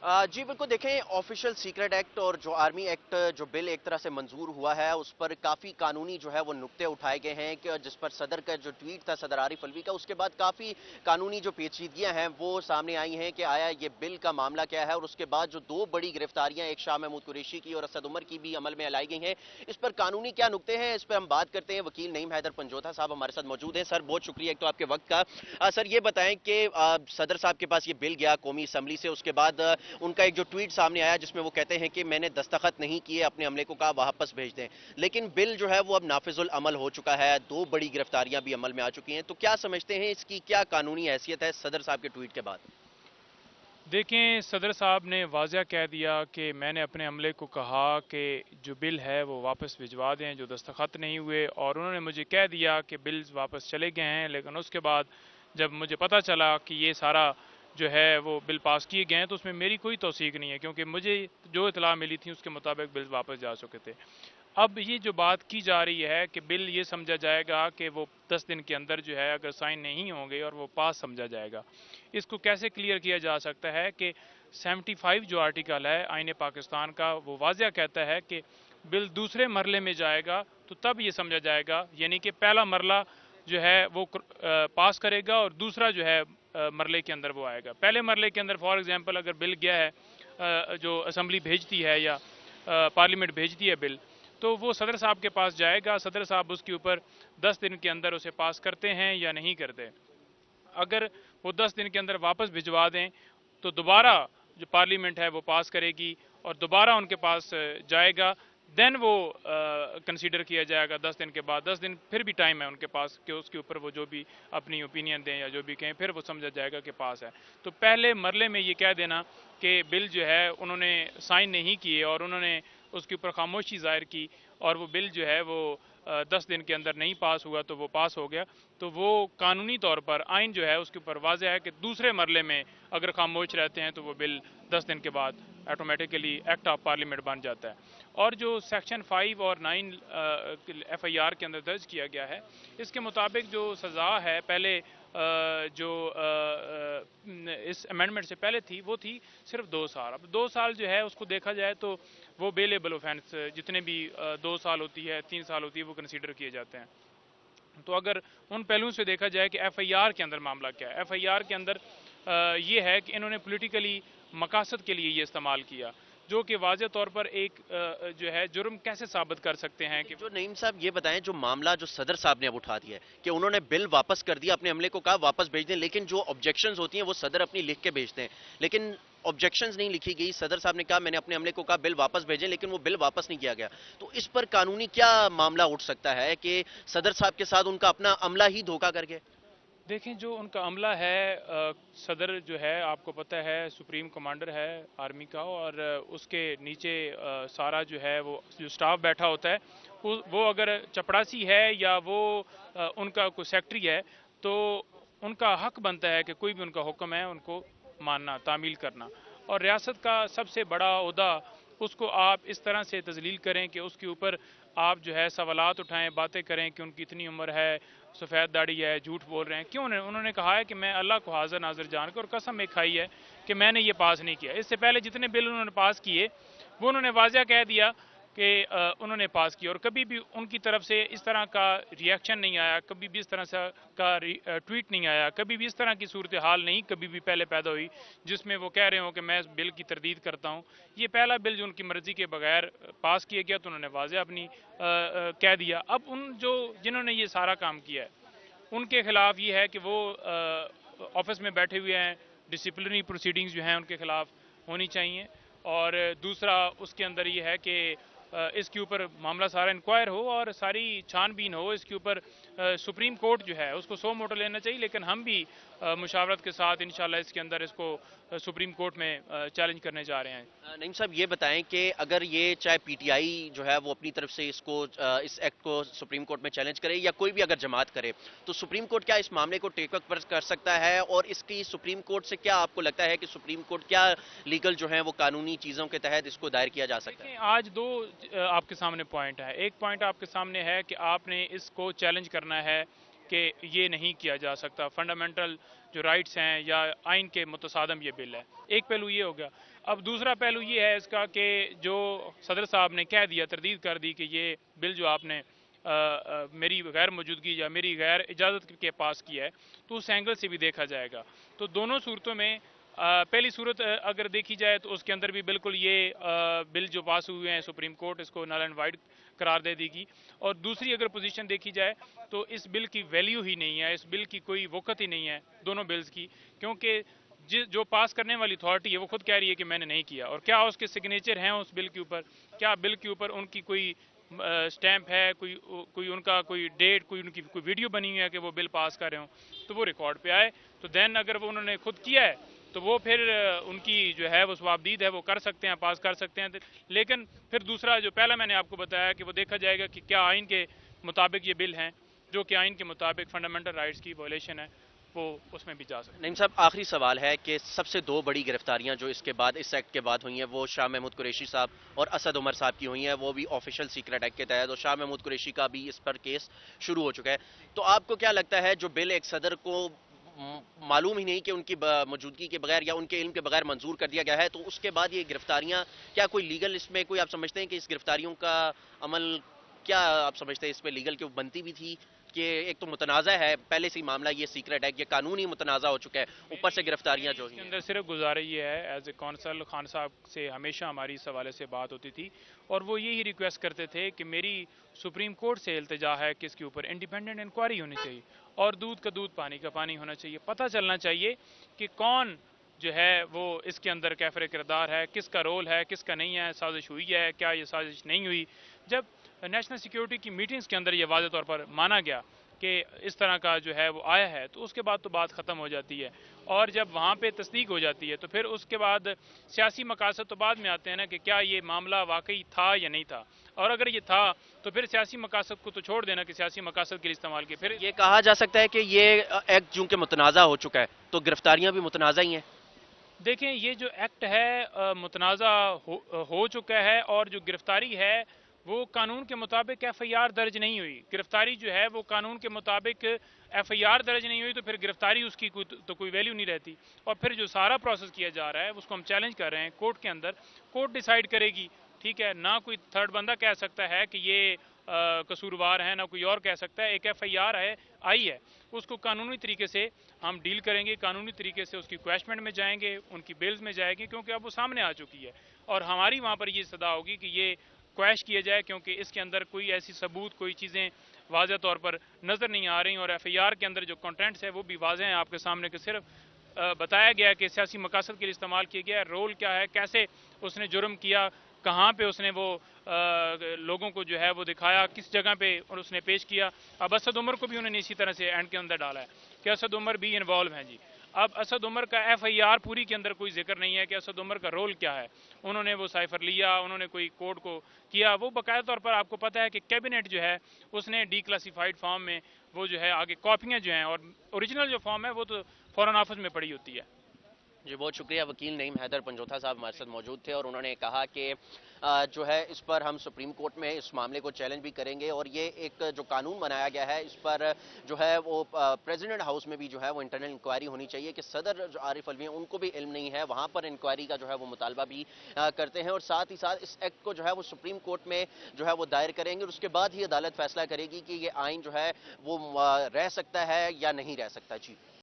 जी बिल्कुल देखें, official secret act और जो आर्मी एक्ट जो बिल एक तरह से मंजूर हुआ है, उस पर काफ़ी कानूनी जो है वो नुक्ते उठाए गए हैं कि जिस पर सदर का जो ट्वीट था सदर आरिफ अलवी का, उसके बाद काफ़ी कानूनी जो पेचीदगियां हैं वो सामने आई हैं कि आया ये बिल का मामला क्या है। और उसके बाद जो दो बड़ी गिरफ्तारियां, एक शाह महमूद कुरैशी की और असद उमर की भी अमल में लाई गई हैं, इस पर कानूनी क्या नुक्ते हैं, इस पर हम बात करते हैं। वकील नईम हैदर पंजोथा साहब हमारे साथ मौजूद हैं। सर बहुत शुक्रिया एक तो आपके वक्त का। सर ये बताएं कि सदर साहब के पास ये बिल गया कौमी असम्बली से, उसके बाद उनका एक जो ट्वीट सामने आया जिसमें वो कहते हैं कि मैंने दस्तखत नहीं किए, अपने अमले को कहा वापस भेज दें, लेकिन बिल जो है वो अब नाफिजुल अमल हो चुका है, दो बड़ी गिरफ्तारियां भी अमल में आ चुकी हैं। तो क्या समझते हैं, इसकी क्या कानूनी हैसियत है सदर साहब के ट्वीट के बाद? देखें, सदर साहब ने वाज़ह कह दिया कि मैंने अपने अमले को कहा कि जो बिल है वो वापस भिजवा दें जो दस्तखत नहीं हुए, और उन्होंने मुझे कह दिया कि बिल्स वापस चले गए हैं। लेकिन उसके बाद जब मुझे पता चला कि ये सारा जो है वो बिल पास किए गए हैं, तो उसमें मेरी कोई तौसीक नहीं है, क्योंकि मुझे जो इतला मिली थी उसके मुताबिक बिल्स वापस जा चुके थे। अब ये जो बात की जा रही है कि बिल ये समझा जाएगा कि वो 10 दिन के अंदर जो है अगर साइन नहीं होंगे और वो पास समझा जाएगा। इसको कैसे क्लियर किया जा सकता है कि 75 जो आर्टिकल है आईन पाकिस्तान का, वो वाज़ह कहता है कि बिल दूसरे मरले में जाएगा तो तब ये समझा जाएगा, यानी कि पहला मरला जो है वो पास करेगा और दूसरा जो है मरले के अंदर वो आएगा। पहले मरले के अंदर फॉर एग्जांपल अगर बिल गया है, जो असम्बली भेजती है या पार्लियामेंट भेजती है बिल, तो वो सदर साहब के पास जाएगा। सदर साहब उसके ऊपर 10 दिन के अंदर उसे पास करते हैं या नहीं करते। अगर वो 10 दिन के अंदर वापस भिजवा दें तो दोबारा जो पार्लियामेंट है वो पास करेगी और दोबारा उनके पास जाएगा। देन वो कंसीडर किया जाएगा 10 दिन के बाद। 10 दिन फिर भी टाइम है उनके पास कि उसके ऊपर वो जो भी अपनी ओपिनियन दें या जो भी कहें, फिर वो समझा जाएगा कि पास है। तो पहले मरले में ये कह देना कि बिल जो है उन्होंने साइन नहीं किए और उन्होंने उसके ऊपर खामोशी जाहिर की और वो बिल जो है वो 10 दिन के अंदर नहीं पास हुआ तो वो पास हो गया, तो वो कानूनी तौर पर आइन जो है उसके ऊपर वाज़ह है कि दूसरे मरले में अगर खामोश रहते हैं तो वो बिल 10 दिन के बाद ऑटोमेटिकली एक्ट ऑफ पार्लियामेंट बन जाता है। और जो सेक्शन 5 और 9 एफआईआर के अंदर दर्ज किया गया है, इसके मुताबिक जो सज़ा है पहले जो इस अमेंडमेंट से पहले थी वो थी सिर्फ 2 साल। अब 2 साल जो है उसको देखा जाए तो वो बेलेबल ऑफेंस जितने भी 2 साल होती है 3 साल होती है वो कंसीडर किए जाते हैं। तो अगर उन पहलुओं से देखा जाए कि एफआईआर के अंदर मामला क्या है, एफआईआर के अंदर ये है कि इन्होंने पॉलिटिकली मकासद के लिए ये इस्तेमाल किया, जो कि वाज़े तौर पर एक जो है जुर्म कैसे साबित कर सकते हैं कि जो नईम साहब ये बताएं, जो मामला जो सदर साहब ने अब उठा दिया है कि उन्होंने बिल वापस कर दिया, अपने अमले को कहा वापस भेज दें, लेकिन जो ऑब्जेक्शंस होती हैं वो सदर अपनी लिख के भेजते हैं, लेकिन ऑब्जेक्शंस नहीं लिखी गई। सदर साहब ने कहा मैंने अपने अमले को कहा बिल वापस भेजें, लेकिन वो बिल वापस नहीं किया गया। तो इस पर कानूनी क्या मामला उठ सकता है कि सदर साहब के साथ उनका अपना अमला ही धोखा करके? देखें, जो उनका अमला है, सदर जो है आपको पता है सुप्रीम कमांडर है आर्मी का, और उसके नीचे सारा जो है वो जो स्टाफ बैठा होता है, वो अगर चपड़ासी है या वो उनका कोई सेक्रेटरी है, तो उनका हक बनता है कि कोई भी उनका हुक्म है उनको मानना, तामील करना। और रियासत का सबसे बड़ा ओहदा, उसको आप इस तरह से तजलील करें कि उसके ऊपर आप जो है सवालात उठाएं, बातें करें कि उनकी इतनी उम्र है, सफ़ेद दाढ़ी है, झूठ बोल रहे हैं। क्यों? उन्होंने कहा है कि मैं अल्लाह को हाज़िर नाज़िर जान के और कसम में खाई है कि मैंने ये पास नहीं किया। इससे पहले जितने बिल उन्होंने पास किए वो उन्होंने वाज़ह कह दिया कि उन्होंने पास किया, और कभी भी उनकी तरफ से इस तरह का रिएक्शन नहीं आया, कभी भी इस तरह से का ट्वीट नहीं आया, कभी भी इस तरह की सूरत हाल नहीं कभी भी पहले पैदा हुई जिसमें वो कह रहे हो कि मैं इस बिल की तरदीद करता हूँ। ये पहला बिल जो उनकी मर्जी के बगैर पास किया गया, तो उन्होंने वाज़ह अपनी कह दिया। अब जिन्होंने ये सारा काम किया है उनके खिलाफ ये है कि वो ऑफिस में बैठे हुए हैं, डिसिप्लिनरी प्रोसीडिंग्स जो हैं उनके खिलाफ होनी चाहिए। और दूसरा उसके अंदर ये है कि इसके ऊपर मामला सारा इंक्वायर हो और सारी छानबीन हो इसके ऊपर। सुप्रीम कोर्ट जो है उसको सो मोटो लेना चाहिए, लेकिन हम भी मुशावरत के साथ इंशाल्लाह इसके अंदर इसको सुप्रीम कोर्ट में चैलेंज करने जा रहे हैं। नईम साहब ये बताएं कि अगर ये चाहे पीटीआई जो है वो अपनी तरफ से इस एक्ट को सुप्रीम कोर्ट में चैलेंज करे या कोई भी अगर जमात करे, तो सुप्रीम कोर्ट क्या इस मामले को टेक अप कर सकता है? और इसकी सुप्रीम कोर्ट से क्या आपको लगता है कि सुप्रीम कोर्ट क्या लीगल जो है वो कानूनी चीज़ों के तहत इसको दायर किया जा सकता है? देखें, आज दो आपके सामने पॉइंट है। एक पॉइंट आपके सामने है कि आपने इसको चैलेंज करना है कि ये नहीं किया जा सकता, फंडामेंटल जो राइट्स हैं या आइन के मुतसादम ये बिल है। एक पहलू ये हो गया। اب دوسرا پہلو یہ ہے اس کا کہ جو صدر صاحب نے کہہ دیا، تردید کر دی کہ یہ بل جو آپ نے میری غیر موجودگی یا میری غیر اجازت کے پاس کیا ہے، تو اس اینگل سے بھی دیکھا جائے گا. تو دونوں صورتوں میں پہلی صورت اگر دیکھی جائے تو اس کے اندر بھی بالکل یہ بل جو پاس ہوئے ہیں سپریم کورٹ اس کو نل اینڈ وائڈ قرار دے دی گی. اور دوسری اگر پوزیشن دیکھی جائے تو اس بل کی ویلیو ہی نہیں ہے، اس بل کی کوئی وقت ہی نہیں ہے دونوں بلز کی، کیونکہ جو پاس کرنے والی اتھارٹی ہے وہ خود کہہ رہی ہے کہ میں نے نہیں کیا. اور کیا اس کے سگنیچر ہیں اس بل کے اوپر؟ کیا بل کے اوپر ان کی کوئی سٹیمپ ہے، کوئی ان کا کوئی ڈیٹ، کوئی ان کی کوئی ویڈیو بنی ہوئی ہے کہ وہ بل پاس کر رہے ہوں؟ تو وہ ریکارڈ پہ آئے تو دین اگر وہ انہوں نے خود کیا ہے تو وہ پھر ان کی جو ہے وہ ثوابدید ہے، وہ کر سکتے ہیں، پاس کر سکتے ہیں. لیکن پھر دوسرا جو پہلا میں نے آپ کو بتایا کہ وہ دیکھا جائے گا کہ کیا آئین کے مطابق یہ بل ہیں، جو کہ آئین کے مطابق فنڈامنٹل رائٹس کی وائلیشن ہے، وہ اس میں بھی جا سکتے ہیں. نعیم صاحب، آخری سوال ہے کہ سب سے دو بڑی گرفتاریاں جو اس کے بعد اس ایکٹ کے بعد ہوئی ہیں وہ شاہ محمود قریشی صاحب اور اسد عمر صاحب کی ہوئی ہیں، وہ بھی آفیشل سیکرٹ ایکٹ کے تحت، اور شاہ محمود قریشی کا بھی اس پر کیس شروع ہو چکا ہے. تو آپ کو کیا لگتا ہے جو بل ایک صدر کو معلوم ہی نہیں کہ ان کی موجودگی کے بغیر یا ان کے علم کے بغیر منظور کر دیا گیا ہے، تو اس کے بعد یہ گرفتاریاں کیا کوئی لیگل اس میں کوئی آپ سمجھتے ہیں کہ اس گرفتاریوں کا عمل کیا آپ سمجھتے ہیں اس پہ لیگل کی بنتی بھی تھی؟ کہ ایک تو متنازع ہے پہلے سے ہی معاملہ، یہ سیکرٹ ہے، یہ قانونی متنازع ہو چکا ہے، اوپر سے گرفتاریاں جو اس ہوئی کے ہیں. اندر صرف گزارش یہ ہے، ایز اے کونسل خان صاحب سے ہمیشہ ہماری اس حوالے سے بات ہوتی تھی اور وہ یہی ریکویسٹ کرتے تھے کہ میری سپریم کورٹ سے التجا ہے کہ اس کے اوپر انڈیپینڈنٹ انکوائری ہونی چاہیے اور دودھ کا دودھ پانی کا پانی ہونا چاہیے. پتہ چلنا چاہیے کہ کون جو ہے وہ اس کے اندر کیفر کردار ہے، کس کا رول ہے، کس کا نہیں ہے، سازش ہوئی ہے، کیا یہ سازش نہیں ہوئی. جب نیشنل سیکیورٹی کی میٹنگز کے اندر یہ واضح طور پر مانا گیا کہ اس طرح کا جو ہے وہ آیا ہے تو اس کے بعد تو بات ختم ہو جاتی ہے. اور جب وہاں پہ تصدیق ہو جاتی ہے تو پھر اس کے بعد سیاسی مقاصد تو بعد میں آتے ہیں نا کہ کیا یہ معاملہ واقعی تھا یا نہیں تھا. اور اگر یہ تھا تو پھر سیاسی مقاصد کو تو چھوڑ دینا کہ سیاسی مقاصد کے لیے استعمال کیے. پھر یہ کہا جا سکتا ہے کہ یہ ایکٹ چونکہ متنازع ہو چکا ہے تو گرفتاریاں بھی متنازع ہی ہیں. دیکھیں یہ جو ایکٹ ہے متنازع ہو چکا ہے اور جو گرفتاری ہے وہ قانون کے مطابق ایف آئی آر درج نہیں ہوئی. گرفتاری جو ہے وہ قانون کے مطابق ایف آئی آر درج نہیں ہوئی تو پھر گرفتاری اس کی تو کوئی ویلیو نہیں رہتی. اور پھر جو سارا پروسیس کیا جا رہا ہے اس کو ہم چیلنج کر رہے ہیں کورٹ کے اندر. کورٹ ڈیسائیڈ کرے گی، ٹھیک ہے، نہ کوئی تھرڈ بندہ کہہ سکتا ہے کہ یہ قصوروار ہے، نہ کوئی اور کہہ سکتا ہے. ایک ایف آئی آر آئی ہے، اس کو قانونی طریقے سے ہم ڈیل کریں گے، قانونی طریقے سے اس کی کویشمنٹ میں جائیں گے، ان کی بیلز میں جائے گی، کیونکہ اب وہ سامنے آ چکی ہے. اور ہماری وہاں پر یہ صدا ہوگی کہ یہ کویش کیا جائے، کیونکہ اس کے اندر کوئی ایسی ثبوت، کوئی چیزیں واضح طور پر نظر نہیں آ رہی. اور ایف آئی آر کے اندر جو کنٹینٹس ہے وہ بھی واضح ہیں آپ کے سامنے کہ صرف بتایا گیا ہے کہ سیاسی مقاصد کے لیے استعمال کیا گیا ہے. رول کیا ہے، کیسے اس نے جرم کیا، کہاں پہ اس نے وہ لوگوں کو جو ہے وہ دکھایا، کس جگہ پہ اور اس نے پیش کیا. اب اسد عمر کو بھی انہوں نے اسی طرح سے اینڈ کے اندر ڈالا ہے کہ اسد عمر بھی انوالو ہیں جی. اب اسد عمر کا ایف آئی آر پوری کے اندر کوئی ذکر نہیں ہے کہ اسد عمر کا رول کیا ہے. انہوں نے وہ سائفر لیا، انہوں نے کوئی کوڈ کو کیا، وہ باقاعدہ طور پر آپ کو پتہ ہے کہ کیبنٹ جو ہے اس نے ڈی کلاسیفائڈ فارم میں وہ جو ہے آگے کاپیاں جو ہیں، اور اوریجنل جو فارم ہے وہ تو فورن آفس میں پڑی ہوتی ہے. جی بہت شکریہ. وکیل نعیم حیدر پنجوتھا صاحب ہمارے ساتھ موجود تھے اور انہوں نے کہا کہ جو ہے اس پر ہم سپریم کورٹ میں اس معاملے کو چیلنج بھی کریں گے، اور یہ ایک جو قانون بنایا گیا ہے اس پر جو ہے وہ پریزیڈنٹ ہاؤس میں بھی جو ہے وہ انٹرنل انکوائری ہونی چاہیے کہ صدر جو عارف الوی ہیں ان کو بھی علم نہیں ہے، وہاں پر انکوائری کا جو ہے وہ مطالبہ بھی کرتے ہیں. اور ساتھ ہی ساتھ اس ایکٹ کو جو ہے وہ سپریم کورٹ میں جو ہے وہ دائر کریں گے اور اس کے بعد ہی عدالت فیصلہ کرے گی کہ یہ آئین جو ہے وہ رہ سکتا ہے یا نہیں رہ سکتا. جی.